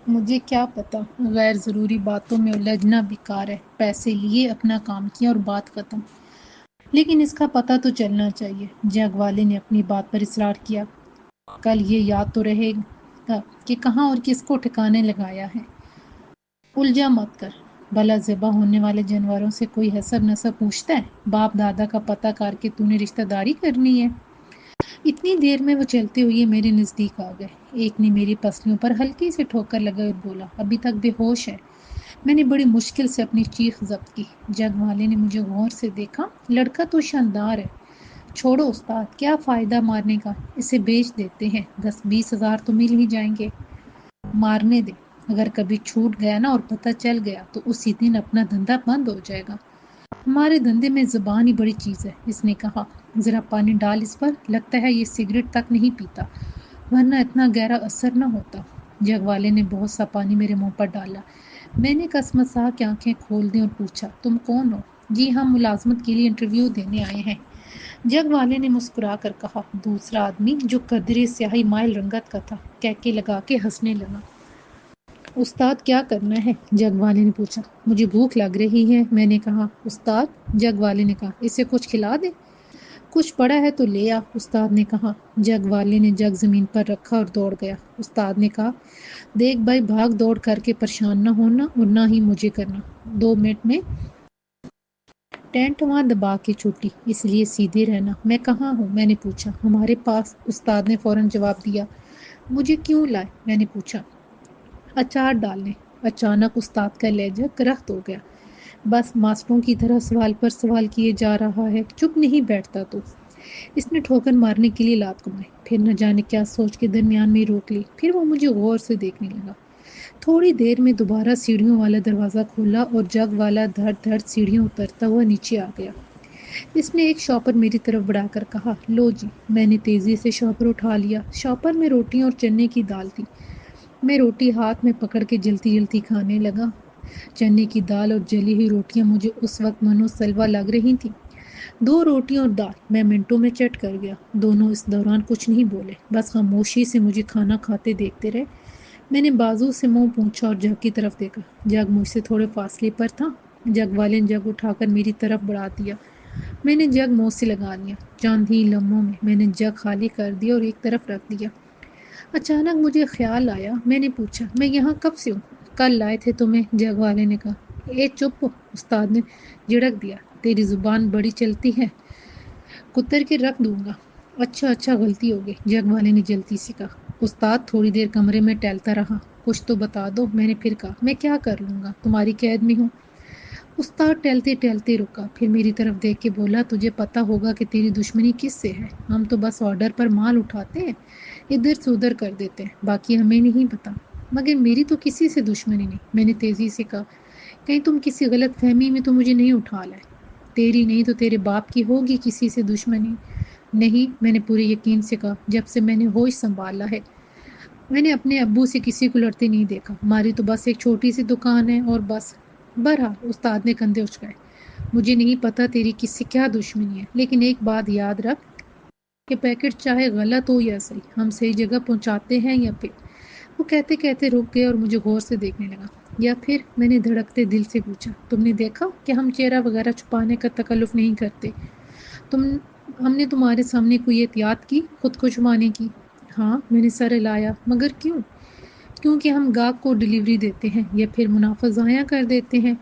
مجھے کیا پتا، غیر ضروری باتوں میں الجھنا بیکار ہے۔ پیسے لیے، اپنا کام کیا اور بات ختم۔ لیکن اس کا پتہ تو چلنا چاہیے۔ جگ والے نے اپنی بات پر اصرار کیا۔ کل یہ یاد تو رہے گا کہ کہاں اور کس کو ٹھکانے لگایا ہے۔ الجھا مت کر۔ بھلا ذبح ہونے والے جانوروں سے کوئی حسب نسب پوچھتا ہے؟ باپ دادا کا پتہ کر کے تو نے رشتہ داری کرنی ہے؟ اتنی دیر میں وہ چلتے ہوئے میرے نزدیک آ گئے۔ ایک نے میری پسلیوں پر ہلکی سے ٹھوکر لگائی اور بولا، ابھی تک بے ہوش ہے؟ میں نے بڑی مشکل سے اپنی چیخ ضبط کی۔ جگ والے نے مجھے غور سے دیکھا۔ لڑکا تو شاندار ہے۔ چھوڑو استاد، کیا فائدہ مارنے کا؟ اسے بیچ دیتے ہیں، 10-20 ہزار تو مل ہی جائیں گے۔ مارنے دے، اگر کبھی چھوٹ گیا نا اور پتہ چل گیا تو اسی دن اپنا دھندا بند ہو جائے گا۔ ہمارے دھندے میں زبان ہی بڑی چیز ہے، اس نے کہا۔ ذرا پانی ڈال اس پر، لگتا ہے یہ سگریٹ تک نہیں پیتا، ورنہ اتنا گہرا اثر نہ ہوتا۔ جگ والے نے بہت سا پانی میرے منہ پر ڈالا۔ میں نے کسمسا کے آنکھیں کھول دیں اور پوچھا، تم کون ہو؟ جی ہم ملازمت کے لیے انٹرویو دینے آئے ہیں، جگ والے نے مسکرا کر کہا۔ دوسرا آدمی جو قدرے سیاہی مائل رنگت کا تھا کہکے لگا کے ہنسنے لگا۔ استاد کیا کرنا ہے؟ جگ والے نے پوچھا۔ مجھے بھوک لگ رہی ہے، میں نے کہا۔ استاد، جگ والے نے کہا، اسے کچھ کھلا دے؟ کچھ پڑا ہے تو لے آ، استاد نے کہا۔ جگ والے نے جگ زمین پر رکھا اور دوڑ گیا۔ استاد نے کہا، دیکھ بھائی، بھاگ دوڑ کر کے پریشان نہ ہونا اور نہ ہی مجھے کرنا، 2 منٹ میں ٹینٹ وہاں دبا کے چھٹی، اس لیے سیدھے رہنا۔ میں کہاں ہوں؟ میں نے پوچھا۔ ہمارے پاس، استاد نے فوراً جواب دیا۔ مجھے کیوں لائے؟ میں نے پوچھا۔ اچار ڈالنے۔ اچانک استاد کا لہجہ کرخت ہو گیا۔ بس ماسٹروں کی طرح سوال پر سوال کیے جا رہا ہے، چپ نہیں بیٹھتا تو۔ اس نے ٹھوکر مارنے کے لیے لات گھمائی، پھر نہ جانے کیا سوچ کے درمیان میں روک لی۔ پھر وہ مجھے غور سے دیکھنے لگا۔ تھوڑی دیر میں دوبارہ سیڑھیوں والا دروازہ کھولا اور جگ والا دھڑ دھڑ سیڑھیوں اترتا ہوا نیچے آ گیا۔ اس نے ایک شاپر میری طرف بڑھا کر کہا، لو جی۔ میں نے تیزی سے شاپر اٹھا لیا۔ شاپر میں روٹیاں اور چنے کی دال تھی۔ میں روٹی ہاتھ میں پکڑ کے جلتی جلتی کھانے لگا۔ چنے کی دال اور جلی ہوئی روٹیاں مجھے اس وقت منو سلوا لگ رہی تھیں۔ 2 روٹیاں اور دال میں منٹوں میں چٹ کر گیا۔ دونوں اس دوران کچھ نہیں بولے، بس خاموشی سے مجھے کھانا کھاتے دیکھتے رہے۔ میں نے بازو سے منہ پونچھا اور جگ کی طرف دیکھا۔ جگ مجھ سے تھوڑے فاصلے پر تھا۔ جگ والے نے جگ اٹھا کر میری طرف بڑھا دیا۔ میں نے جگ منہ سے لگا لیا۔ چند ہی لمحوں میں نے جگ خالی کر دیا اور ایک طرف رکھ دیا۔ اچانک مجھے خیال آیا۔ میں نے پوچھا، میں یہاں کب سے ہوں؟ کل لائے تھے تمہیں، جگ والے نے کہا۔ اے چپ، استاد نے جھڑک دیا، تیری زبان بڑی چلتی ہے، کتر کے رکھ دوں گا۔ اچھا اچھا، غلطی ہو گئی، جگ والے نے جلدی سے کہا۔ استاد تھوڑی دیر کمرے میں ٹہلتا رہا۔ کچھ تو بتا دو، میں نے پھر کہا۔ میں کیا کر لوں گا، تمہاری قید میں ہوں۔ استاد ٹہلتے ٹہلتے رکا، پھر میری طرف دیکھ کے بولا، تجھے پتا ہوگا کہ تیری دشمنی کس سے ہے؟ ہم تو بس آرڈر پر مال اٹھاتے ہیں، ادھر سے ادھر کر دیتے ہیں، باقی ہمیں نہیں پتا۔ مگر میری تو کسی سے دشمنی نہیں، میں نے تیزی سے کہا۔ کہیں تم کسی غلط فہمی میں تو مجھے نہیں اٹھا لائے؟ تیری نہیں تو تیرے باپ کی ہوگی کسی سے دشمنی۔ نہیں، میں نے پورے یقین سے کہا، جب سے میں نے ہوش سنبھالا ہے میں نے اپنے ابو سے کسی کو لڑتے نہیں دیکھا، ہماری تو بس ایک چھوٹی سی دکان ہے اور بس۔ بہرحال، استاد نے کندھے اچکائے، مجھے نہیں پتا تیری کس سے کیا دشمنی ہے، لیکن ایک بات یاد رکھ کہ پیکٹ چاہے غلط ہو یا صحیح، ہم صحیح جگہ پہنچاتے ہیں یا پھر۔ وہ کہتے کہتے رک گئے اور مجھے غور سے دیکھنے لگا۔ یا پھر، میں نے دھڑکتے دل سے پوچھا، تم نے دیکھا کہ ہم چہرہ وغیرہ چھپانے کا تکلف نہیں کرتے؟ ہم نے تمہارے سامنے کوئی احتیاط کی خود کو چھپانے کی؟ ہاں، میں نے سر ہلایا۔ مگر کیوں؟ کیونکہ ہم گاہک کو ڈلیوری دیتے ہیں یا پھر منافع ضائع کر دیتے ہیں،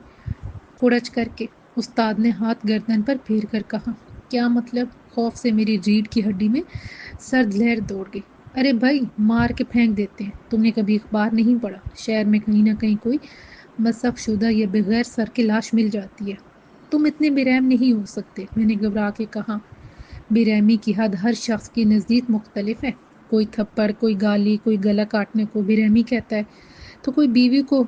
کڑچ کر کے۔ استاد نے ہاتھ گردن پر پھیر کر کہا۔ کیا مطلب؟ خوف سے میری ریڑھ کی ہڈی میں سرد لہر دوڑ گئی۔ ارے بھائی، مار کے پھینک دیتے ہیں۔ تم نے کبھی اخبار نہیں پڑھا؟ شہر میں کہیں نہ کہیں کوئی مسخ شدہ یا بغیر سر کی لاش مل جاتی ہے۔ تم اتنے بے رحم نہیں ہو سکتے، میں نے گھبرا کے کہا۔ بے رحمی کی حد ہر شخص کے نزدیک مختلف ہے۔ کوئی تھپڑ، کوئی گالی، کوئی گلا کاٹنے کو بے رحمی کہتا ہے، تو کوئی بیوی کو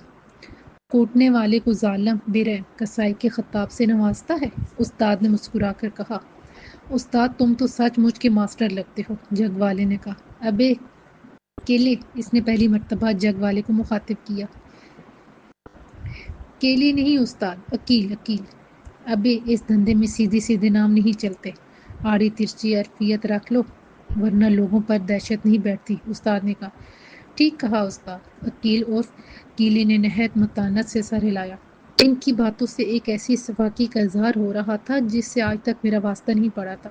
کوٹنے والے کو ظالم، بے رحم، کسائی کے خطاب سے نوازتا ہے، استاد نے مسکرا کر کہا۔ استاد، تم تو سچ مچ کے ماسٹر لگتے ہو، جگ والے نے کہا۔ ابے کیلے، اس نے پہلی مرتبہ جگ والے کو مخاطب کیا۔ کیلے نہیں استاد، عقیل، عقیل۔ ابے، اس دھندے میں سیدھے سیدھے نام نہیں چلتے، آڑی ترچی عرفیت رکھ لو ورنہ لوگوں پر دہشت نہیں بیٹھتی، استاد نے کہا۔ ٹھیک کہا استاد، عقیل اور کیلی نے نہایت متانت سے سر ہلایا۔ ان کی باتوں سے ایک ایسی صفاقی کا اظہار ہو رہا تھا جس سے آج تک میرا واسطہ نہیں پڑا تھا۔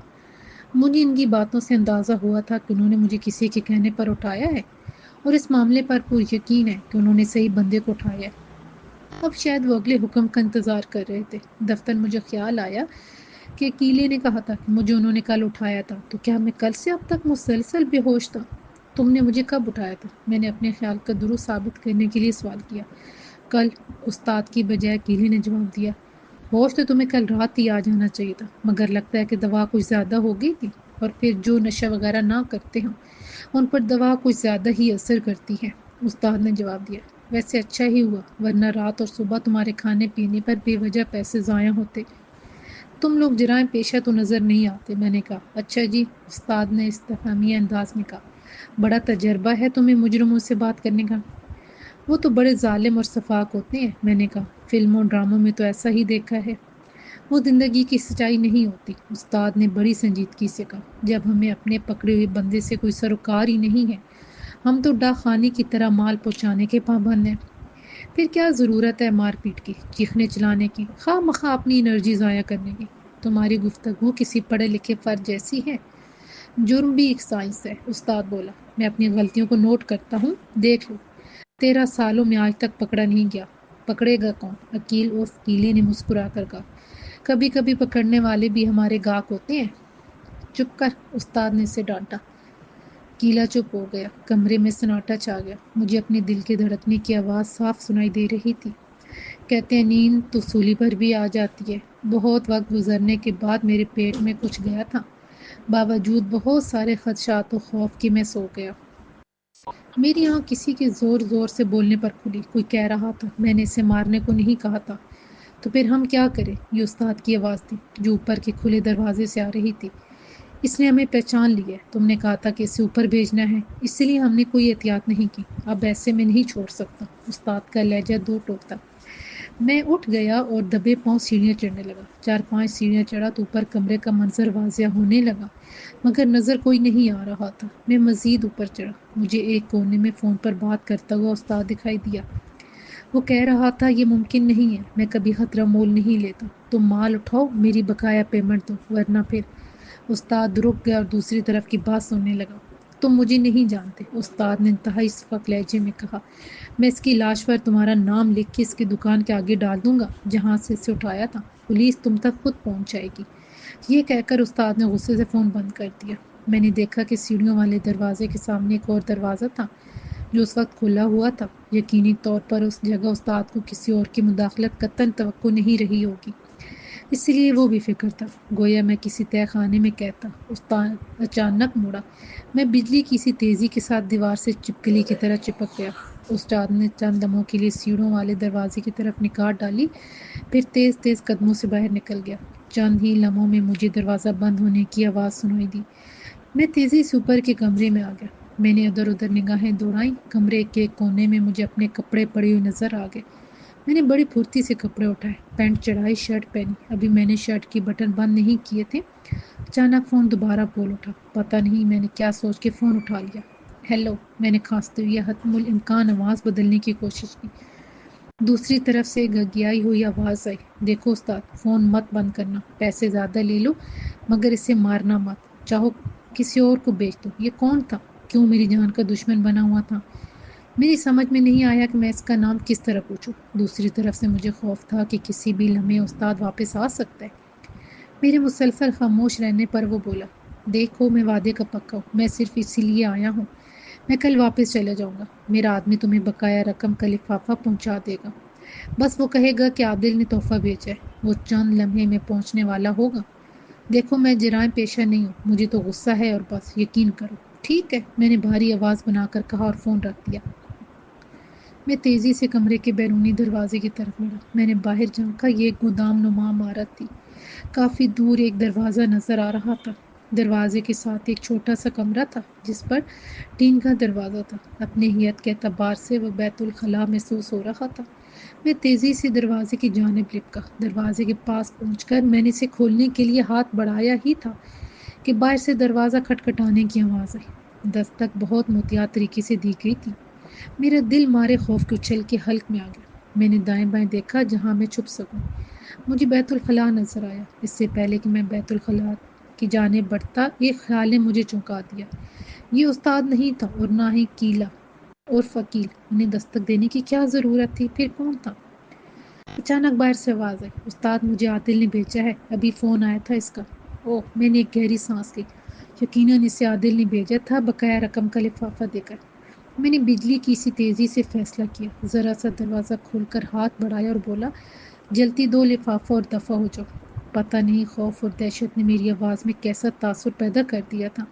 مجھے ان کی باتوں سے اندازہ ہوا تھا کہ انہوں نے مجھے کسی کے کہنے پر اٹھایا ہے، اور اس معاملے پر پور یقین ہے کہ انہوں نے صحیح بندے کو اٹھایا ہے۔ اب شاید وہ اگلے حکم کا انتظار کر رہے تھے۔ دفتر مجھے خیال آیا کہ کیلے نے کہا تھا کہ مجھے انہوں نے کل اٹھایا تھا، تو کیا میں کل سے اب تک مسلسل بے ہوش تھا؟ تم نے مجھے کب اٹھایا تھا؟ میں نے اپنے خیال کا درست ثابت کرنے کے لیے سوال کیا۔ کل، استاد کی بجائے کیلے نے جواب دیا۔ ہوش تو تمہیں کل رات ہی آ جانا چاہیے تھا، مگر لگتا ہے کہ دوا کچھ زیادہ ہو گئی تھی، اور پھر جو نشہ وغیرہ نہ کرتے ہوں ان پر دوا کچھ زیادہ ہی اثر کرتی ہے، استاد نے جواب دیا۔ ویسے اچھا ہی ہوا، ورنہ رات اور صبح تمہارے کھانے پینے پر بے وجہ پیسے ضائع ہوتے۔ تم لوگ جرائم پیشہ تو نظر نہیں آتے، میں نے کہا۔ اچھا جی، استاد نے استفہامیہ انداز میں کہا۔ بڑا تجربہ ہے تمہیں مجرموں سے بات کرنے کا۔ وہ تو بڑے ظالم اور شفاق ہوتے ہیں، میں نے کہا۔ فلموں ڈراموں میں تو ایسا ہی دیکھا ہے۔ وہ زندگی کی سچائی نہیں ہوتی، استاد نے بڑی سنجیدگی سے کہا۔ جب ہمیں اپنے پکڑے ہوئے بندے سے کوئی سروکار ہی نہیں ہے، ہم تو ڈاک خانے کی طرح مال پہنچانے کے پابند ہیں۔ پھر کیا ضرورت ہے مار پیٹ کی، چیخنے چلانے کی، خواہ مخواہ اپنی انرجی ضائع کرنے کی؟ تمہاری گفتگو کسی پڑھے لکھے فرد جیسی ہے۔ جرم بھی ایک سائنس ہے، استاد بولا۔ میں اپنی غلطیوں کو نوٹ کرتا ہوں، دیکھ لو، 13 سالوں میں آج تک پکڑا نہیں گیا۔ پکڑے گا کون؟ عقیل اور کیلے نے مسکرا کر کہا۔ کبھی کبھی پکڑنے والے بھی ہمارے گاہک ہوتے ہیں۔ چپ کر، استاد نے اسے ڈانٹا۔ کیلا چپ ہو گیا۔ کمرے میں سناٹا چھا گیا۔ مجھے اپنے دل کے دھڑکنے کی آواز صاف سنائی دے رہی تھی۔ کہتے ہیں نیند تو سولی پر بھی آ جاتی ہے۔ بہت وقت گزرنے کے بعد میرے پیٹ میں کچھ گیا تھا، باوجود بہت سارے خدشات و خوف کی میں سو گیا۔ میری آنکھ کسی کے زور زور سے بولنے پر کھلی۔ کوئی کہہ رہا تھا، میں نے اسے مارنے کو نہیں کہا تھا۔ تو پھر ہم کیا کریں؟ یہ استاد کی آواز تھی جو اوپر کے کھلے دروازے سے آ رہی تھی۔ اس نے ہمیں پہچان لی ہے، تم نے کہا تھا کہ اسے اوپر بھیجنا ہے، اس لیے ہم نے کوئی احتیاط نہیں کی۔ اب ایسے میں نہیں چھوڑ سکتا، استاد کا لہجہ دو ٹوک تھا۔ میں اٹھ گیا اور دبے پاؤں سیڑھیاں چڑھنے لگا۔ 4-5 سیڑھیاں چڑھا تو اوپر کمرے کا منظر واضح ہونے لگا، مگر نظر کوئی نہیں آ رہا تھا۔ میں مزید اوپر چڑھا۔ مجھے ایک کونے میں فون پر بات کرتا ہوا استاد دکھائی دیا۔ وہ کہہ رہا تھا، یہ ممکن نہیں ہے، میں کبھی خطرہ مول نہیں لیتا۔ تم مال اٹھاؤ، میری بقایا پیمنٹ دو، ورنہ پھر۔ استاد رک گیا اور دوسری طرف کی بات سننے لگا۔ تم مجھے نہیں جانتے، استاد نے انتہائی سخت لہجے میں کہا۔ میں اس کی لاش پر تمہارا نام لکھ کے اس کی دکان کے آگے ڈال دوں گا جہاں سے اسے اٹھایا تھا۔ پولیس تم تک خود پہنچ جائے گی۔ یہ کہہ کر استاد نے غصے سے فون بند کر دیا۔ میں نے دیکھا کہ سیڑھیوں والے دروازے کے سامنے ایک اور دروازہ تھا جو اس وقت کھلا ہوا تھا۔ یقینی طور پر اس جگہ استاد کو کسی اور کی مداخلت قطعاً توقع نہیں رہی ہوگی، اس لیے وہ بھی فکر تھا، گویا میں کسی تہہ خانے میں قید تھا۔ استاد اچانک مڑا۔ میں بجلی کی سی تیزی کے ساتھ دیوار سے چپکلی کی طرح چپک گیا۔ استاد نے چند لمحوں کے لیے سیڑھیوں والے دروازے کی طرف نگاہ ڈالی، پھر تیز تیز قدموں سے باہر نکل گیا۔ چند ہی لمحوں میں مجھے دروازہ بند ہونے کی آواز سنائی دی۔ میں تیزی سے اوپر کے کمرے میں آ گیا۔ میں نے ادھر ادھر نگاہیں دوڑائیں۔ کمرے کے ایک کونے میں مجھے اپنے کپڑے پڑے ہوئے نظر آ گئے۔ میں نے بڑی پھرتی سے کپڑے اٹھائے، پینٹ چڑھائی، شرٹ پہنی۔ ابھی میں نے شرٹ کی بٹن بند نہیں کیے تھے، اچانک فون دوبارہ بول اٹھا۔ پتہ نہیں میں نے کیا سوچ کے فون اٹھا لیا۔ ہیلو، میں نے کھانستے ہوئے حتم الامکان آواز بدلنے کی کوشش کی۔ دوسری طرف سے گھگھیائی ہوئی آواز آئی۔ دیکھو استاد، فون مت بند کرنا، پیسے زیادہ لے لو مگر اسے مارنا مت، چاہو کسی اور کو بیچ دو۔ یہ کون تھا؟ کیوں میری جان کا دشمن بنا ہوا تھا؟ میری سمجھ میں نہیں آیا کہ میں اس کا نام کس طرح پوچھوں۔ دوسری طرف سے مجھے خوف تھا کہ کسی بھی لمحے استاد واپس آ سکتا ہے۔ میرے مسلسل خاموش رہنے پر وہ بولا، دیکھو میں وعدے کا پکا ہوں، میں صرف اسی لیے آیا ہوں، میں کل واپس چلا جاؤں گا، میرا آدمی تمہیں بقایا رقم کا لفافہ پہنچا دے گا، بس وہ کہے گا کہ عادل نے تحفہ بھیجا ہے، وہ چند لمحے میں پہنچنے والا ہوگا۔ دیکھو میں جرائم پیشہ نہیں ہوں، مجھے تو غصہ ہے اور بس یقین کرو۔ ٹھیک ہے، میں نے بھاری آواز بنا کر کہا اور فون رکھ دیا۔ میں تیزی سے کمرے کے بیرونی دروازے کی طرف بڑھا۔ میں نے باہر جھانکا، یہ ایک گودام نما عمارت تھی۔ کافی دور ایک دروازہ نظر آ رہا تھا۔ دروازے کے ساتھ ایک چھوٹا سا کمرہ تھا جس پر ٹین کا دروازہ تھا۔ اپنی ہیئت کے اعتبار سے وہ بیت الخلاء محسوس ہو رہا تھا۔ میں تیزی سے دروازے کی جانب لپکا۔ دروازے کے پاس پہنچ کر میں نے اسے کھولنے کے لیے ہاتھ بڑھایا ہی تھا کہ باہر سے دروازہ کھٹکھٹانے کی آواز آئی۔ دستک بہت محتاط طریقے سے دی گئی تھی۔ میرا دل مارے خوف کے اچھل کے حلق میں آ گیا۔ میں نے دائیں بائیں دیکھا جہاں میں چھپ سکوں۔ مجھے بیت الخلاء نظر آیا۔ اس سے پہلے کہ میں بیت الخلاء کی جانب بڑھتا، ایک خیال نے مجھے چونکا دیا۔ یہ استاد نہیں تھا اور نہ ہی کیلا اور فکیل۔ انہیں دستک دینے کی کیا ضرورت تھی؟ پھر کون تھا؟ اچانک باہر سے آواز آئی، استاد مجھے عادل نے بھیجا ہے، ابھی فون آیا تھا اس کا۔ اوہ، میں نے ایک گہری سانس لی۔ یقیناً اسے عادل نے بھیجا تھا، بقایا رقم کا لفافہ دے کر۔ میں نے بجلی کی سی تیزی سے فیصلہ کیا، ذرا سا دروازہ کھول کر ہاتھ بڑھایا اور بولا، جلتی دو لفافہ اور دفع ہو جاؤ۔ پتہ نہیں خوف اور دہشت نے میری آواز میں کیسا تاثر پیدا کر دیا تھا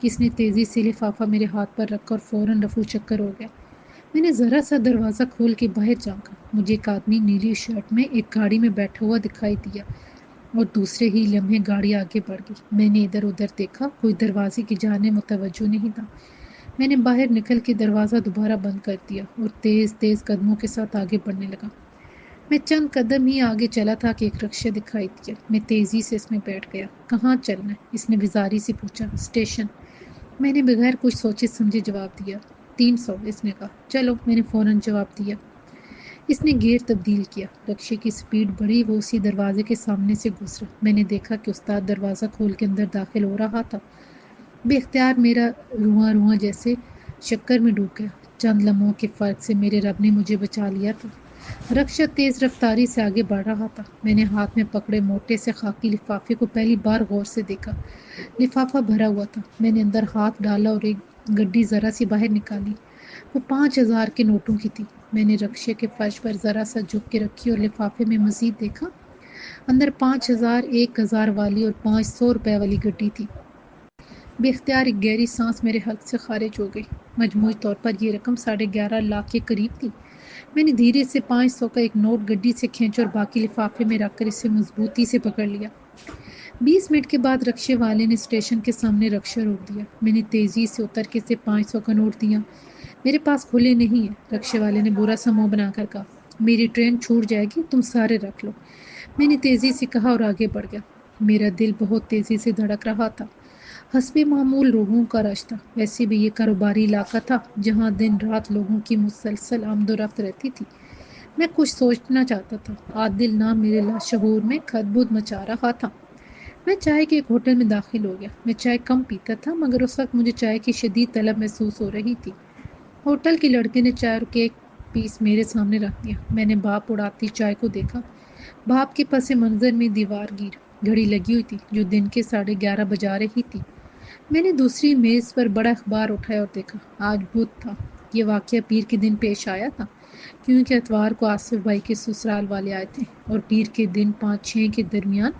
کہ اس نے تیزی سے لفافہ میرے ہاتھ پر رکھا اور فوراً رفو چکر ہو گیا۔ میں نے ذرا سا دروازہ کھول کے باہر جھانکا۔ مجھے ایک آدمی نیلی شرٹ میں ایک گاڑی میں بیٹھا ہوا دکھائی دیا اور دوسرے ہی لمحے گاڑی آگے بڑھ گئی۔ میں نے ادھر ادھر دیکھا، کوئی دروازے کی جانب متوجہ نہیں تھا۔ میں نے باہر نکل کے دروازہ دوبارہ بند کر دیا اور تیز تیز قدموں کے ساتھ آگے بڑھنے لگا۔ میں چند قدم ہی آگے چلا تھا کہ ایک رکشہ دکھائی دیا۔ میں تیزی سے اس میں بیٹھ گیا۔ کہاں چلنا ہے؟ اس نے بیزاری سے پوچھا۔ اسٹیشن۔ میں نے بغیر کچھ سوچے سمجھے جواب دیا۔ 300، اس نے کہا۔ چلو، میں نے فوراً جواب دیا۔ اس نے گیئر تبدیل کیا، رکشے کی سپیڈ بڑھی، وہ اسی دروازے کے سامنے سے گزرا۔ میں نے دیکھا کہ استاد دروازہ کھول کے اندر داخل ہو رہا تھا۔ بے اختیار میرا رواں رواں جیسے شکر میں ڈوب گیا۔ چند لمحوں کے فرق سے میرے رب نے مجھے بچا لیا تھا۔ رکشہ تیز رفتاری سے آگے بڑھ رہا تھا۔ میں نے ہاتھ میں پکڑے موٹے سے خاکی لفافے کو پہلی بار غور سے دیکھا۔ لفافہ بھرا ہوا تھا۔ میں نے اندر ہاتھ ڈالا اور ایک گڈی ذرا سی باہر نکالی۔ وہ 5000 کے نوٹوں کی تھی۔ میں نے رکشے کے فرش پر ذرا سا جھک کے رکھی اور لفافے میں مزید دیکھا۔ اندر 5000، 1000 والی اور 500 روپے والی گڈی تھی۔ بے اختیار ایک گہری سانس میرے حلق سے خارج ہو گئی۔ مجموعی طور پر یہ رقم 11.5 لاکھ کے قریب تھی۔ میں نے دھیرے سے 500 کا ایک نوٹ گڈی سے کھینچا اور باقی لفافے میں رکھ کر اسے مضبوطی سے پکڑ لیا۔ 20 منٹ کے بعد رکشے والے نے اسٹیشن کے سامنے رکشہ روک دیا۔ میں نے تیزی سے اتر کے اسے 500 کا نوٹ دیا۔ میرے پاس کھلے نہیں ہیں، رکشے والے نے برا سا منہ بنا کر کہا۔ میری ٹرین چھوٹ جائے گی، تم سارے رکھ لو۔ میں نے تیزی سے کہا اور آگے بڑھ گیا۔ میرا دل بہت تیزی سے دھڑک رہا تھا۔ حسب معمول لوگوں کا رش تھا۔ ویسے بھی یہ کاروباری علاقہ تھا جہاں دن رات لوگوں کی مسلسل آمد و رفت رہتی تھی۔ میں کچھ سوچنا چاہتا تھا۔ عادل نام میرے لاشعور میں کھدبد مچا رہا تھا۔ میں چائے کے ایک ہوٹل میں داخل ہو گیا۔ میں چائے کم پیتا تھا مگر اس وقت مجھے چائے کی شدید طلب محسوس ہو رہی تھی۔ ہوٹل کے لڑکے نے چائے اور کیک پیس میرے سامنے رکھ دیا۔ میں نے بھاپ اڑاتی چائے کو دیکھا۔ بھاپ کے پس منظر میں دیوار گیر گھڑی لگی ہوئی تھی جو دن کے 11:30 بجا رہی تھی۔ میں نے دوسری میز پر بڑا اخبار اٹھایا اور دیکھا۔ آج بدھ تھا۔ یہ واقعہ پیر کے دن پیش آیا تھا کیونکہ اتوار کو آصف بھائی کے سسرال والے آئے تھے اور پیر کے دن 5-6 کے درمیان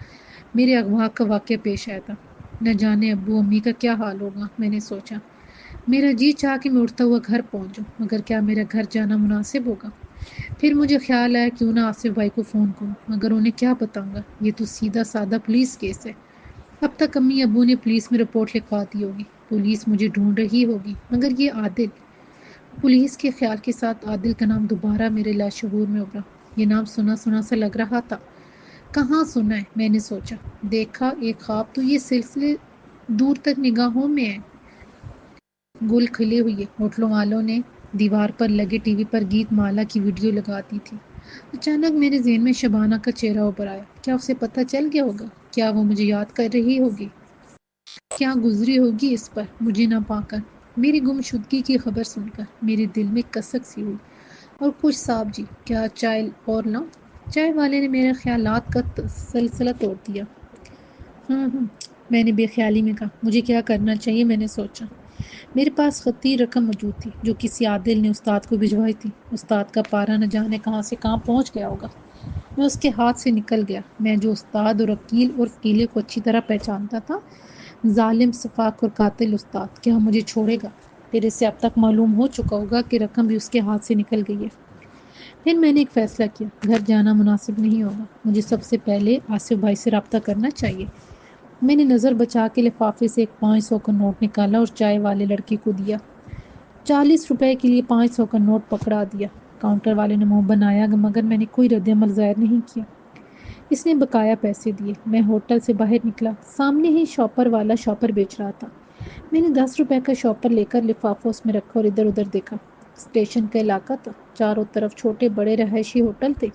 میرے اغوا کا واقعہ پیش آیا تھا۔ نہ جانے ابو امی کا کیا حال ہوگا، میں نے سوچا۔ میرا جی چاہ کہ میں اڑتا ہوا گھر پہنچ جاؤں، مگر کیا میرا گھر جانا مناسب ہوگا؟ پھر مجھے خیال آیا کیوں نہ آصف بھائی کو فون کروں، مگر انہیں کیا بتاؤں گا؟ یہ تو سیدھا سادہ پولیس کیس ہے۔ اب تک امی ابو نے پولیس میں رپورٹ لکھوا دی ہوگی، پولیس مجھے ڈھونڈ رہی ہوگی، مگر یہ عادل۔ پولیس کے خیال کے ساتھ عادل کا نام دوبارہ میرے لاشعور میں ابھرا۔ یہ نام سنا سنا سا لگ رہا تھا۔ کہاں سنا ہے، میں نے سوچا۔ دیکھا ایک خواب تو یہ سلسلے دور تک نگاہوں میں ہے۔ گل کھلی ہوئی ہے۔ ہوٹلوں والوں نے دیوار پر لگے ٹی وی پر گیت مالا کی ویڈیو لگا دی تھی۔ اچانک میرے ذہن میں شبانہ کا چہرہ ابھر آیا۔ کیا اسے پتہ چل گیا ہوگا؟ کیا وہ مجھے یاد کر رہی ہوگی؟ کیا گزری ہوگی اس پر مجھے نہ پا کر؟ میری گمشدگی کی خبر سن کر میرے دل میں کسک سی ہوئی اور کچھ صاحب جی، کیا چائے اور لاؤں؟ چائے والے نے میرے خیالات کا سلسلہ توڑ دیا۔ ہاں، میں نے بے خیالی میں کہا۔ مجھے کیا کرنا چاہیے، میں نے سوچا۔ میرے پاس خطی رقم موجود تھی جو کسی عادل نے استاد کو بھجوائی تھی۔ استاد کا پارا نہ جانے کہاں سے کہاں پہنچ گیا ہوگا۔ میں اس کے ہاتھ سے نکل گیا۔ میں جو استاد اور وکیل اور قلعے کو اچھی طرح پہچانتا تھا، ظالم سفاک اور قاتل استاد، کیا مجھے چھوڑے گا؟ پھر اسے اب تک معلوم ہو چکا ہوگا کہ رقم بھی اس کے ہاتھ سے نکل گئی ہے۔ پھر میں نے ایک فیصلہ کیا، گھر جانا مناسب نہیں ہوگا، مجھے سب سے پہلے آصف بھائی سے رابطہ کرنا چاہیے۔ میں نے نظر بچا کے لفافے سے ایک 500 کا نوٹ نکالا اور چائے والے لڑکے کو دیا۔ 40 روپے کے لیے 500 کا نوٹ پکڑا دیا۔ کاؤنٹر والے نے منہ بنایا مگر میں نے کوئی رد عمل ظاہر نہیں کیا۔ اس نے بقایا پیسے دیے۔ میں ہوٹل سے باہر نکلا۔ سامنے ہی شاپر والا شاپر بیچ رہا تھا۔ میں نے 10 روپے کا شاپر لے کر لفافہ اس میں رکھا اور ادھر ادھر دیکھا۔ اسٹیشن کا علاقہ تھا، چاروں طرف چھوٹے بڑے رہائشی ہوٹل تھے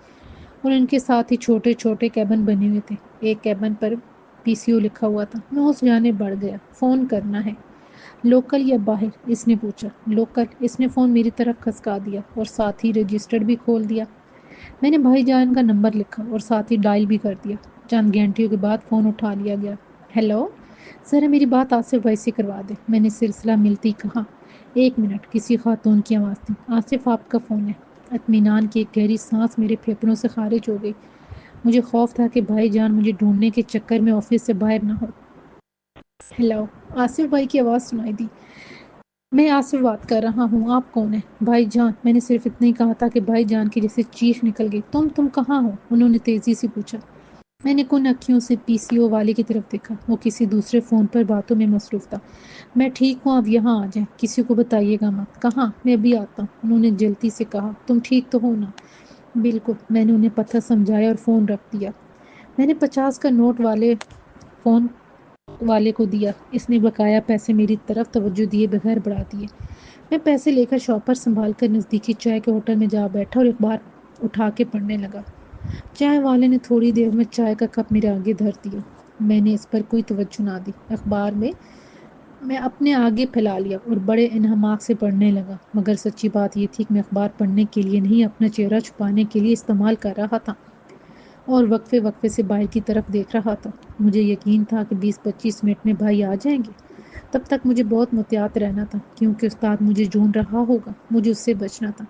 اور ان کے ساتھ ہی چھوٹے چھوٹے کیبن بنے ہوئے تھے۔ ایک کیبن پر PCO لکھا ہوا تھا۔ میں اس جانب بڑھ گیا۔ فون کرنا ہے؟ لوکل یا باہر؟ اس نے پوچھا۔ لوکل۔ اس نے فون میری طرف کھسکا دیا اور ساتھ ہی رجسٹر بھی کھول دیا۔ میں نے بھائی جان کا نمبر لکھا اور ساتھ ہی ڈائل بھی کر دیا۔ چند گھنٹیوں کے بعد فون اٹھا لیا گیا۔ ہیلو، ذرا میری بات آصف بھائی سے کروا دے، میں نے سلسلہ ملتی کہا۔ ایک منٹ، کسی خاتون کی آواز تھی۔ آصف، آپ کا فون ہے۔ اطمینان کی ایک گہری سانس میرے پھیپھڑوں سے خارج ہو گئی۔ مجھے خوف تھا کہ بھائی جان مجھے ڈھونڈنے کے چکر میں آفس سے باہر نہ ہو۔ ہیلو، آصف بھائی کی آواز سنائی دی۔ میں آصف بات کر رہا ہوں، آپ کون ہیں؟ بھائی جان، میں نے صرف اتنا ہی کہا تھا کہ بھائی جان کی جیسے چیخ نکل گئی۔ تم کہاں ہو؟ انہوں نے تیزی سے پوچھا۔ میں نے کن اکھیوں سے PCO والے کی طرف دیکھا۔ وہ کسی دوسرے فون پر باتوں میں مصروف تھا۔ میں ٹھیک ہوں، آپ یہاں آ جائیں، کسی کو بتائیے گا مت۔ کہاں؟ میں ابھی آتا ہوں، انہوں نے جلدی سے کہا۔ تم ٹھیک تو ہو نا؟ بالکل، میں نے انہیں پتہ سمجھایا اور فون رکھ دیا۔ میں نے 50 کا نوٹ فون والے کو دیا۔ اس نے بقایا پیسے میری طرف توجہ دیے بغیر بڑھا دیے۔ میں پیسے لے کر شاپر سنبھال کر نزدیکی چائے کے ہوٹل میں جا بیٹھا اور اخبار اٹھا کے پڑھنے لگا۔ چائے والے نے تھوڑی دیر میں چائے کا کپ میرے آگے دھر دیا۔ میں نے اس پر کوئی توجہ نہ دی۔ اخبار میں اپنے آگے پھیلا لیا اور بڑے انہماک سے پڑھنے لگا، مگر سچی بات یہ تھی کہ میں اخبار پڑھنے کے لیے نہیں، اپنا چہرہ چھپانے کے لیے استعمال کر رہا تھا اور وقفے وقفے سے باہر کی طرف دیکھ رہا تھا۔ مجھے یقین تھا کہ 20-25 منٹ میں بھائی آ جائیں گے۔ تب تک مجھے بہت محتاط رہنا تھا، کیونکہ استاد مجھے ڈھونڈ رہا ہوگا، مجھے اس سے بچنا تھا۔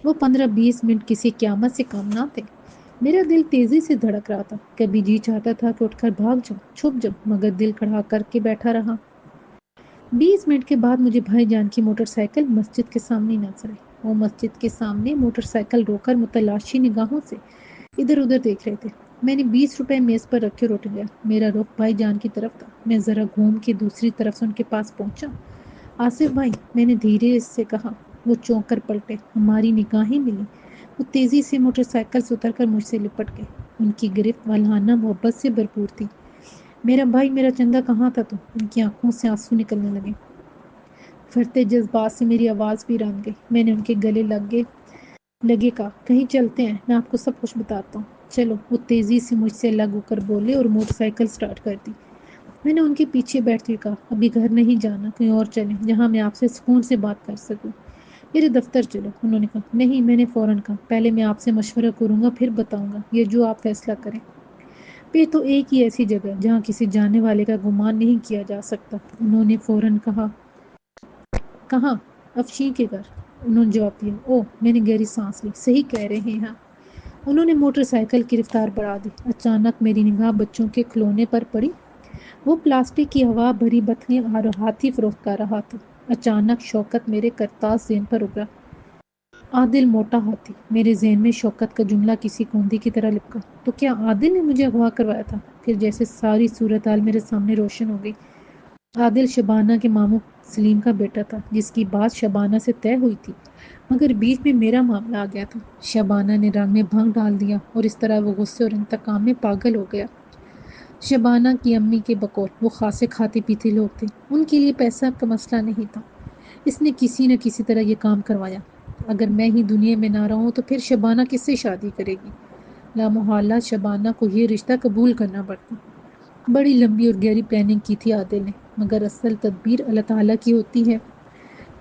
وہ 15-20 منٹ کسی قیامت سے کم نہ تھے۔ میرا دل تیزی سے دھڑک رہا تھا۔ کبھی جی چاہتا تھا کہ اٹھ کر بھاگ جاؤں، چھپ جاؤں، مگر دل کھڑا کر کے بیٹھا رہا۔ 20 منٹ کے بعد مجھے بھائی جان کی موٹر سائیکل مسجد کے سامنے نظر آئی۔ وہ مسجد کے سامنے موٹر سائیکل روک کر متلاشی نگاہوں سے ادھر ادھر دیکھ رہے تھے۔ میں نے 20 روپے میز پر رکھے اور اٹھ گیا۔ میرا رخ بھائی جان کی طرف تھا۔ میں ذرا گھوم کے دوسری طرف سے ان کے پاس پہنچا۔ آصف بھائی، میں نے دھیرے سے کہا۔ وہ چونک کر پلٹے، ہماری نگاہیں ملی۔ وہ تیزی سے موٹر سائیکل سے اتر کر مجھ سے لپٹ گئے۔ ان کی گرفت والہانہ محبت سے بھرپور تھی۔ میرا بھائی، میرا چندا، کہاں تھا تو؟ ان کی آنکھوں سے آنسو نکلنے لگے۔ پھرتے جذبات سے میری آواز بھی ران گئی۔ میں نے ان کے گلے لگے کہا، کہیں چلتے ہیں، میں آپ کو سب کچھ بتاتا ہوں۔ چلو۔ وہ تیزی سے مجھ سے الگ ہو کر بولے اور موٹر سائیکل سٹارٹ کر دی۔ میں نے ان کے پیچھے بیٹھتے ہوئے کہا، ابھی گھر نہیں جانا، کہیں اور چلیں جہاں میں آپ سے سکون سے بات کر سکوں۔ میرے دفتر چلو، انہوں نے کہا۔ نہیں، میں نے فوراً کہا، پہلے میں آپ سے مشورہ کروں گا، پھر بتاؤں گا، یہ جو آپ فیصلہ کریں۔ پھر تو ایک ہی ایسی جگہ جہاں کسی جاننے والے کا گمان نہیں کیا جا سکتا، انہوں نے فوراً کہا۔ کہاں؟ افشین کے گھر، انہوں نے جواب دیا۔ اوہ، میں نے گہری سانس لی۔ صحیح کہہ رہے ہیں۔ انہوں نے موٹر سائیکل کی رفتار بڑھا دی۔ اچانک میری نگاہ بچوں کے کھلونے پر پڑی۔ وہ پلاسٹک کی ہوا بھری بتھنی ہاتھی فروخت کر رہا تھا۔ اچانک شوکت میرے کرتاس ذہن پر ابھرا۔ عادل موٹا ہاتھی۔ میرے ذہن میں شوکت کا جملہ کسی کوندی کی طرح لپکا۔ تو کیا عادل نے مجھے اغوا کروایا تھا؟ پھر جیسے ساری صورتحال میرے سامنے روشن ہو گئی۔ عادل شبانہ کے ماموں سلیم کا بیٹا تھا، جس کی بات شبانہ سے طے ہوئی تھی، مگر بیچ میں میرا معاملہ آ گیا تھا۔ شبانہ نے رنگ میں بھنگ ڈال دیا اور اس طرح وہ غصے اور انتقام میں پاگل ہو گیا۔ شبانہ کی امی کے بقول وہ خاصے کھاتے پیتے لوگ تھے، ان کے لیے پیسہ کا مسئلہ نہیں تھا۔ اس نے کسی نہ کسی طرح یہ کام کروایا۔ اگر میں ہی دنیا میں نہ رہوں تو پھر شبانہ کس سے شادی کرے گی؟ لامحالہ شبانہ کو یہ رشتہ قبول کرنا پڑتا۔ بڑی لمبی اور گہری پلاننگ کی تھی عادل نے، مگر اصل تدبیر اللہ تعالیٰ کی ہوتی ہے۔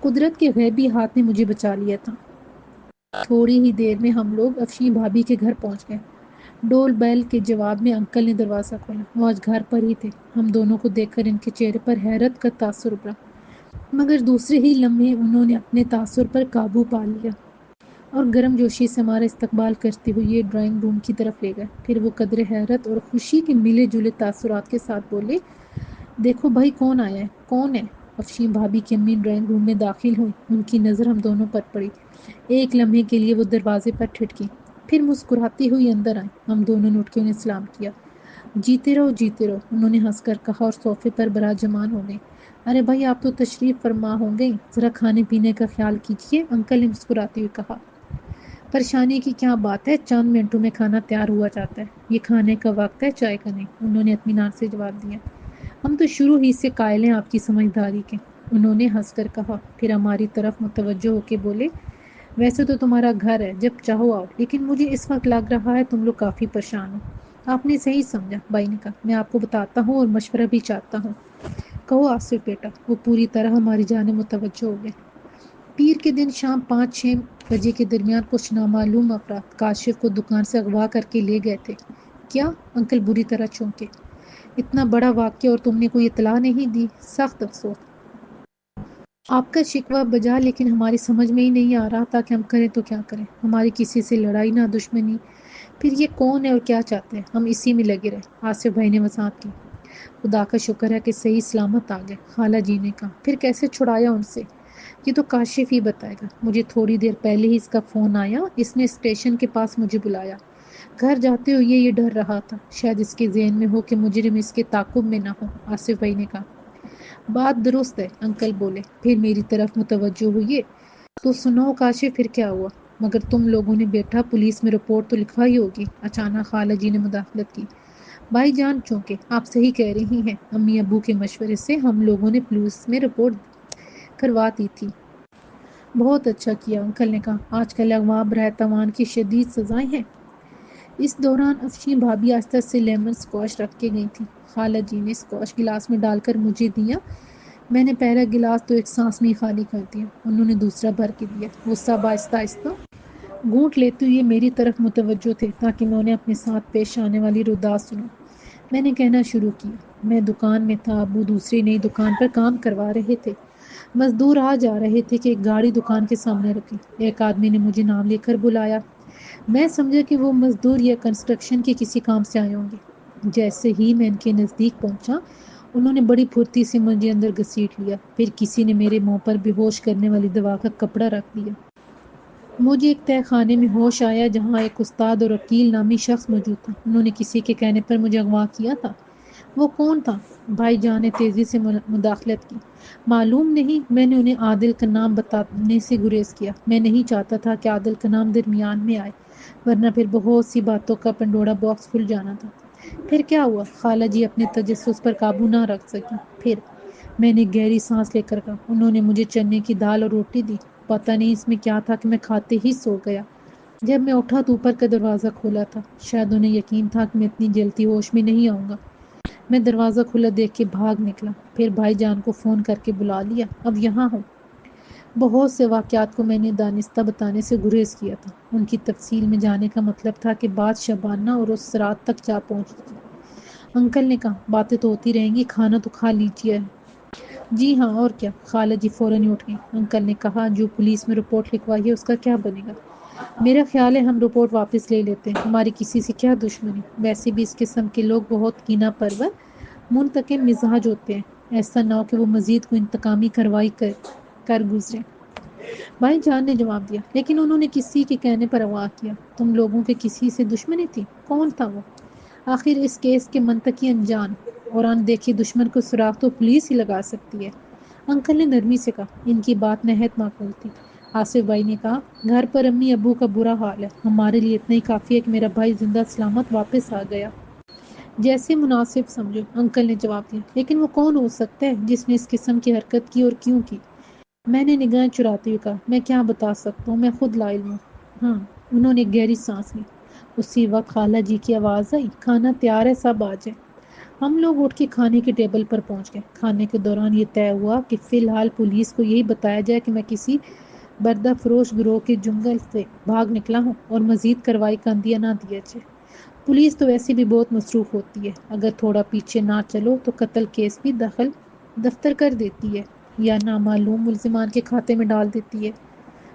قدرت کے غیبی ہاتھ نے مجھے بچا لیا تھا۔ تھوڑی ہی دیر میں ہم لوگ افشین بھابھی کے گھر پہنچ گئے۔ ڈول بیل کے جواب میں انکل نے دروازہ کھولا۔ وہ آج گھر پر ہی تھے۔ ہم دونوں کو دیکھ کر ان کے چہرے پر حیرت کا تاثر ابھرا، مگر دوسرے ہی لمحے انہوں نے اپنے تاثر پر قابو پا لیا اور گرم جوشی سے ہمارا استقبال کرتے ہوئے یہ ڈرائنگ روم کی طرف لے گئے۔ پھر وہ قدر حیرت اور خوشی کے ملے جلے تاثرات کے ساتھ بولے، دیکھو بھائی، کون آیا ہے؟ کون ہے؟ افشین بھابھی کی امی ڈرائنگ روم میں داخل ہوئی۔ ان کی نظر ہم دونوں پر پڑی۔ ایک لمحے کے لیے وہ دروازے پر ٹھٹکی، پھر مسکراتی ہوئی اندر آئیں۔ ہم دونوں نے اٹھ کے انہیں سلام کیا۔ جیتے رہو، جیتے رہو، انہوں نے ہنس کر کہا اور صوفے پر براجمان ہو گئے۔ ارے بھائی، آپ تو تشریف فرما ہوں گے، ذرا کھانے پینے کا خیال کیجیے، انکل نے مسکراتے ہوئے کہا۔ پریشانی کی کیا بات ہے، چند منٹوں میں کھانا تیار ہوا جاتا ہے، یہ کھانے کا وقت ہے، چائے کا نہیں، انہوں نے اطمینان سے جواب دیا۔ ہم تو شروع ہی سے قائل ہیں آپ کی سمجھداری کے۔ انہوں نے ہنس کر کہا، پھر ہماری طرف متوجہ ہو کے بولے، ویسے تو تمہارا گھر ہے، جب چاہو آؤ، لیکن مجھے اس وقت لگ رہا ہے تم لوگ کافی پریشان ہو۔ آپ نے صحیح سمجھا، بھائی نے کہا، میں آپ کو بتاتا ہوں اور مشورہ بھی چاہتا ہوں۔ کہو آصف بیٹا۔ وہ پوری طرح ہماری جانب متوجہ ہو گئے۔ پیر کے دن شام 5-6 بجے کے درمیان کچھ نامعلوم افراد کاشف کو دکان سے اغوا کر کے لے گئے تھے۔ کیا؟ انکل بری طرح چونکے۔ اتنا بڑا واقعہ اور تم نے کوئی اطلاع نہیں دی؟ سخت افسوس۔ آپ کا شکوہ بجا، لیکن ہماری سمجھ میں ہی نہیں آ رہا تھا کہ ہم کریں تو کیا کریں۔ ہماری کسی سے لڑائی نہ دشمنی، پھر یہ کون ہے اور کیا چاہتے ہیں، ہم اسی میں لگے رہے۔ آصف بھائی نے وضاحت کی۔ خدا کا شکر ہے کہ صحیح سلامت آ گئے، خالہ جی نے کہا۔ پھر کیسے چھڑایا ان سے؟ یہ تو کاشف ہی بتائے گا۔ مجھے تھوڑی دیر پہلے ہی اس کا فون آیا، اس نے اسٹیشن کے پاس مجھے بلایا۔ گھر جاتے ہوئے یہ ڈر رہا تھا، شاید اس کے ذہن میں ہو کہ مجرم اس کے تعاقب میں نہ ہو۔ آصف بھائی نے کہا۔ بات درست ہے، انکل بولے، پھر میری طرف متوجہ ہوئے۔ تو سنو کاشف، پھر کیا ہوا؟ مگر تم لوگوں نے بیٹا پولیس میں رپورٹ تو لکھوائی ہوگی؟ اچانک خالہ جی نے مداخلت کی۔ بھائی جان چونکے آپ صحیح کہہ رہی ہیں، امی ابو کے مشورے سے ہم لوگوں نے پولیس میں رپورٹ کروا دی تھی۔ بہت اچھا کیا، انکل نے کہا۔ آج کل اغوا برائے تاوان کی شدید سزائیں ہیں۔ اس دوران افشین بھابھی آہستہ سے لیمن اسکواش رکھ کے گئی تھی۔ خالہ جی نے اسکواش گلاس میں ڈال کر مجھے دیا۔ میں نے پہلا گلاس تو ایک سانس میں ہی خالی کر دیا۔ انہوں نے دوسرا بھر کے دیا۔ وہ سب آہستہ آہستہ گھونٹ لیتے ہوئے میری طرف متوجہ تھے تاکہ میں انہیں اپنے ساتھ پیش آنے والی روداد سنوں۔ میں نے کہنا شروع کیا، میں دکان میں تھا، ابو دوسری نئی دکان پر کام کروا رہے تھے۔ مزدور آ جا رہے تھے کہ ایک گاڑی دکان کے سامنے رکی۔ ایک آدمی نے مجھے نام لے کر بلایا۔ میں سمجھا کہ وہ مزدور یا کنسٹرکشن کے کسی کام سے آئے ہوں گے۔ جیسے ہی میں ان کے نزدیک پہنچا، انہوں نے بڑی پھرتی سے مجھے اندر گھسیٹ لیا۔ پھر کسی نے میرے منہ پر بے ہوش کرنے والی دوا کا کپڑا رکھ دیا۔ مجھے ایک تہہ خانے میں ہوش آیا جہاں ایک استاد اور عقیل نامی شخص موجود تھا۔ انہوں نے کسی کے کہنے پر مجھے اغوا کیا تھا۔ وہ کون تھا؟ بھائی جان نے تیزی سے مداخلت کی۔ معلوم نہیں، میں نے انہیں عادل کا نام بتانے سے گریز کیا۔ میں نہیں چاہتا تھا کہ عادل کا نام درمیان میں آئے، ورنہ پھر بہت سی باتوں کا پنڈورا باکس کھل جانا تھا۔ پھر کیا ہوا؟ خالہ جی اپنے تجسس پر قابو نہ رکھ سکی۔ پھر میں نے گہری سانس لے کر کہا، انہوں نے مجھے چنے کی دال اور روٹی دی۔ پتہ نہیں اس میں کیا تھا کہ میں کھاتے ہی سو گیا۔ جب میں اٹھا تو اوپر کا دروازہ کھلا تھا۔ شاید انہیں یقین تھا کہ میں اتنی جلدی ہوش میں نہیں آؤں گا۔ میں دروازہ کھلا دیکھ کے بھاگ نکلا، پھر بھائی جان کو فون کر کے بلا لیا۔ اب یہاں ہوں۔ بہت سے واقعات کو میں نے دانستہ بتانے سے گریز کیا تھا۔ ان کی تفصیل میں جانے کا مطلب تھا کہ بات شبانہ اور اس رات تک جا پہنچتی۔ انکل نے کہا، باتیں تو ہوتی رہیں گی، کھانا تو کھا لیجیے۔ جی ہاں، اور کیا؟ خالہ جی فوراً ہی اٹھ گئی۔ انکل نے کہا، جو پولیس میں رپورٹ لکھوائی ہے اس کا کیا بنے گا؟ میرا خیال ہے ہم رپورٹ واپس لے لیتے ہیں، ہماری کسی سے کیا دشمنی؟ ویسے بھی اس قسم کے لوگ بہت کینہ پرور منتقم مزاج ہوتے ہیں، ایسا نہ ہو کہ وہ مزید کوئی انتقامی کارروائی کر گزرے۔ بھائی جان نے جواب دیا، لیکن انہوں نے کسی کے کہنے پر اغوا کیا۔ تم لوگوں کے کسی سے دشمنی تھی؟ کون تھا وہ؟ آخر اس کیس کے منطقی انجان اور اندیکھے دشمن کو سراغ تو پولیس ہی لگا سکتی ہے۔ انکل نے نرمی سے کہا، ان کی بات نہایت معقول تھی۔ آصف بھائی نے کہا، گھر پر امی ابو کا برا حال ہے، ہمارے لیے اتنا ہی کافی ہے کہ میرا بھائی زندہ سلامت واپس آ گیا۔ جیسے مناسب سمجھو، انکل نے جواب دیا، لیکن وہ کون ہو سکتا ہے جس نے اس قسم کی حرکت کی اور کیوں کی؟ میں نے نگاہیں چراتے ہوئے کہا، میں کیا بتا سکتا ہوں، میں خود لاعلم ہوں۔ ہاں، انہوں نے گہری سانس لی۔ اسی وقت خالہ جی کی آواز آئی، کھانا تیار ہے، سب آ جائیں۔ ہم لوگ اٹھ کے کھانے کی ٹیبل پر پہنچ گئے۔ کھانے کے دوران یہ طے ہوا کہ فی الحال پولیس کو یہی بتایا جائے کہ میں کسی بردہ فروش گروہ کے جنگل سے بھاگ نکلا ہوں اور مزید کارروائی کا عندیہ نہ دیا جائے۔ پولیس تو ویسے بھی بہت مصروف ہوتی ہے، اگر تھوڑا پیچھے نہ چلو تو قتل کیس بھی دفتر کر دیتی ہے یا نامعلوم ملزمان کے کھاتے میں ڈال دیتی ہے۔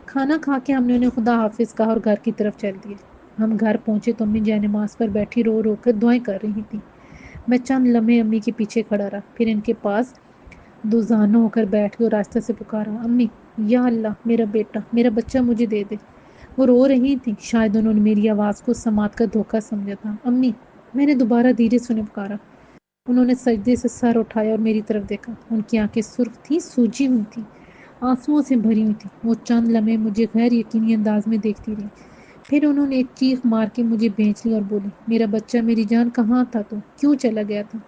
کھانا کھا کے ہم نے انہیں خدا حافظ کہا اور گھر کی طرف چل دیے۔ ہم گھر پہنچے تو امی جائے نماز پر بیٹھی رو رو کر دعائیں کر رہی تھی۔ میں چند لمحے امی کے پیچھے کھڑا رہا، پھر ان کے پاس دوزانوں ہو کر بیٹھ کے اور آہستہ سے پکارا، امی، یا اللہ، میرا بیٹا، میرا بچہ مجھے دے دے۔ وہ رو رہی تھیں، شاید انہوں نے میری آواز کو سماعت کا دھوکہ سمجھا تھا۔ امی، میں نے دوبارہ دھیرے سے انہیں پکارا۔ انہوں نے سجدے سے سر اٹھایا اور میری طرف دیکھا۔ ان کی آنکھیں سرخ تھیں، سوجی ہوئی تھیں، آنسوؤں سے بھری ہوئی تھیں۔ وہ چند لمحے مجھے غیر یقینی انداز میں دیکھتی رہی، پھر انہوں نے ایک چیخ مار کے مجھے بھینچ لی اور بولی، میرا بچہ، میری جان، کہاں تھا تو؟ کیوں چلا گیا تھا؟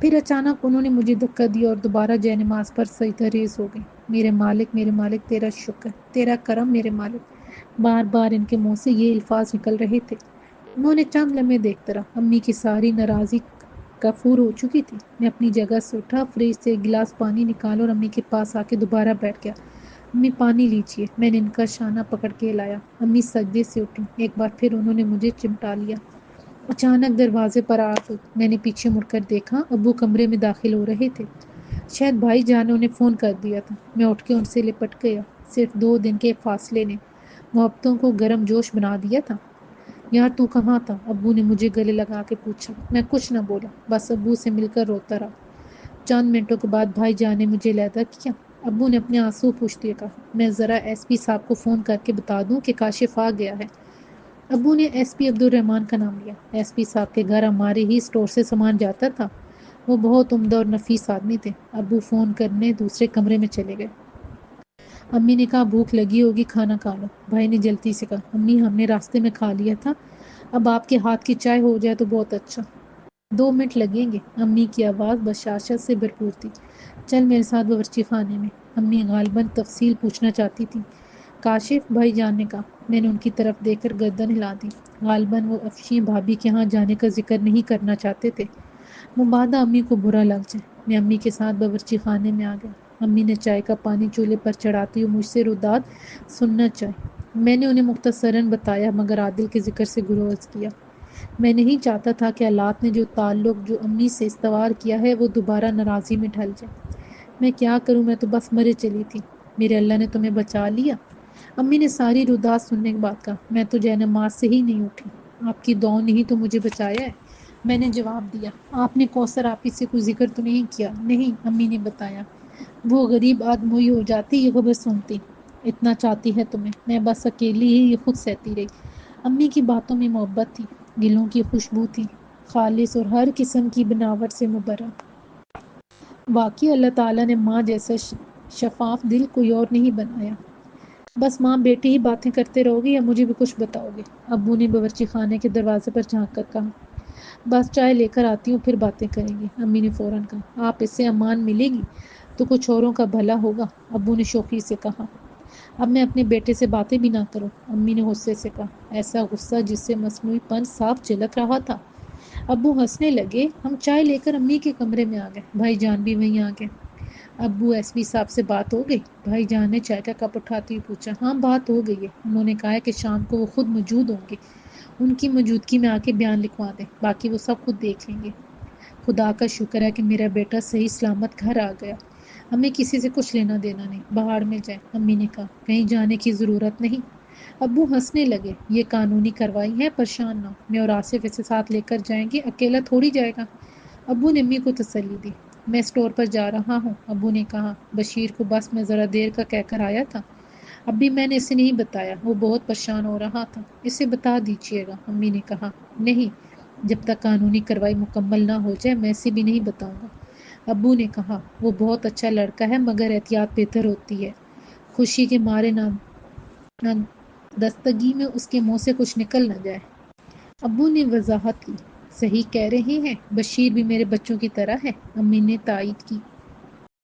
پھر اچانک انہوں نے مجھے دھکا دیا اور دوبارہ جے نماز پر سجدہ ریز ہو گئی۔ میرے مالک تیرا شکر، تیرا کرم میرے مالک۔ بار بار ان کے منہ سے یہ الفاظ نکل رہے تھے۔ انہوں نے چند لمحے دیکھتا رہا۔ امی کی ساری ناراضی کفور ہو چکی تھی۔ میں اپنی جگہ سے اٹھا، فریج سے ایک گلاس پانی نکالا اور امی کے پاس آ کے دوبارہ بیٹھ گیا۔ امی پانی لیجیے۔ میں نے ان کا شانہ پکڑ کے لایا۔ امی سجدے سے اٹھی۔ ایک بار پھر انہوں نے مجھے چمٹا لیا۔ اچانک دروازے پر آواز ہوئی۔ میں نے پیچھے مڑ کر دیکھا، ابو کمرے میں داخل ہو رہے تھے۔ شاید بھائی جان نے انہیں فون کر دیا تھا۔ میں اٹھ کے ان سے لپٹ گیا۔ صرف 2 دن کے فاصلے نے محبتوں کو گرم جوش بنا دیا تھا۔ یار تو کہاں تھا؟ ابو نے مجھے گلے لگا کے پوچھا۔ میں کچھ نہ بولا، بس ابو سے مل کر روتا رہا۔ چند منٹوں کے بعد بھائی جان نے مجھے علیحدہ کیا۔ ابو نے اپنے آنسو پوچھتے کہا، میں ذرا ایس پی صاحب کو فون کر کے بتا دوں کہ کاشف آ گیا ہے۔ ابو نے ایس پی عبدالرحمان کا نام لیا۔ ایس پی صاحب کے گھر ہمارے ہی اسٹور سے سامان جاتا تھا۔ وہ بہت عمدہ اور نفیس آدمی تھے۔ ابو فون کرنے دوسرے کمرے میں چلے گئے۔ امی نے کہا بھوک لگی ہوگی، کھانا کھا لو۔ بھائی نے جلدی سے کہا، امی ہم نے راستے میں کھا لیا تھا، اب آپ کے ہاتھ کی چائے ہو جائے تو بہت اچھا۔ 2 منٹ لگیں گے۔ امی کی آواز بشاشت سے بھرپور تھی۔ چل میرے ساتھ باورچی خانے میں۔ امی غالباً تفصیل پوچھنا چاہتی تھی۔ کاشف، بھائی جان نے کہا۔ میں نے ان کی طرف دیکھ کر گردن ہلا دی۔ غالباً وہ افشیں بھابھی کے ہاں جانے کا ذکر نہیں کرنا چاہتے تھے، مبادا امی کو برا لگ جائے۔ میں امی کے ساتھ باورچی خانے میں آ گیا۔ امی نے چائے کا پانی چولہے پر چڑھاتی ہوئی مجھ سے روداد سننا چاہی۔ میں نے انہیں مختصراً بتایا، مگر عادل کے ذکر سے گریز کیا۔ میں نہیں چاہتا تھا کہ حالات نے جو تعلق جو امی سے استوار کیا ہے وہ دوبارہ ناراضی میں ڈھل جائے۔ میں کیا کروں، میں تو بس مرے چلی تھی۔ میرے اللہ نے تمہیں بچا لیا۔ امی نے ساری روداد سننے کے بعد کہا، میں تو جے نماز سے ہی نہیں اٹھی، آپ کی دعاؤں نے ہی تو مجھے بچایا ہے۔ میں نے جواب دیا، آپ نے کوثر آپی سے کوئی ذکر تو نہیں کیا؟ نہیں، امی نے بتایا۔ وہ غریب آدموئی ہو جاتی یہ خبر سنتی، اتنا چاہتی ہے تمہیں۔ میں بس اکیلی ہی یہ خود سہتی رہی۔ امی کی باتوں میں محبت تھی، گلوں کی خوشبو تھی، خالص اور ہر قسم کی بناوٹ سے مبرہ۔ واقعی اللہ تعالیٰ نے ماں جیسا شفاف دل کوئی اور نہیں بنایا۔ بس ماں بیٹی ہی باتیں کرتے رہو گے یا مجھے بھی کچھ بتاؤ گے؟ ابو نے باورچی خانے کے دروازے پر جھانک کر کہا۔ بس چائے لے کر آتی ہوں، پھر باتیں کریں گے۔ امی نے فوراً کہا، آپ اس سے امان ملے گی تو کچھ اوروں کا بھلا ہوگا۔ ابو نے شوخی سے کہا، اب میں اپنے بیٹے سے باتیں بھی نہ کروں۔ امی نے غصے سے کہا، ایسا غصہ جس سے مصنوعی پن صاف جھلک رہا تھا۔ ابو ہنسنے لگے۔ ہم چائے لے کر امی کے کمرے میں آ گئے۔ بھائی جان بھی وہیں آ گئے۔ ابو، ایس پی صاحب سے بات ہو گئی؟ بھائی جان نے چائے کا کپ اٹھاتے ہوئے پوچھا۔ ہاں بات ہو گئی ہے، انہوں نے کہا ہے کہ شام کو وہ خود موجود ہوں گے، ان کی موجودگی میں آ کے بیان لکھوا دیں، باقی وہ سب خود دیکھ لیں گے۔ خدا کا شکر ہے کہ میرا بیٹا صحیح سلامت گھر آ گیا، ہمیں کسی سے کچھ لینا دینا نہیں، باہر میں جائیں۔ امی نے کہا، کہیں جانے کی ضرورت نہیں۔ ابو ہنسنے لگے، یہ قانونی کارروائی ہے، پریشان نہ ہو، میں اور آصف اسے ساتھ لے کر جائیں گے، اکیلا تھوڑی جائے گا۔ ابو نے امی کو تسلی دی۔ میں اسٹور پر جا رہا ہوں، ابو نے کہا، بشیر کو بس میں ذرا دیر کا کہہ کر آیا تھا، اب بھی میں نے اسے نہیں بتایا، وہ بہت پریشان ہو رہا تھا، اسے بتا دیجیے گا۔ امی نے کہا، نہیں، جب تک قانونی کارروائی مکمل نہ ہو جائے میں اسے بھی نہیں بتاؤں گا۔ ابو نے کہا، وہ بہت اچھا لڑکا ہے، مگر احتیاط بہتر ہوتی ہے، خوشی کے مارے نہ دستگی میں اس کے منہ سے کچھ نکل نہ جائے۔ ابو نے وضاحت کی، صحیح کہہ رہے ہیں، بشیر بھی میرے بچوں کی طرح ہے۔ امی نے تائید کی،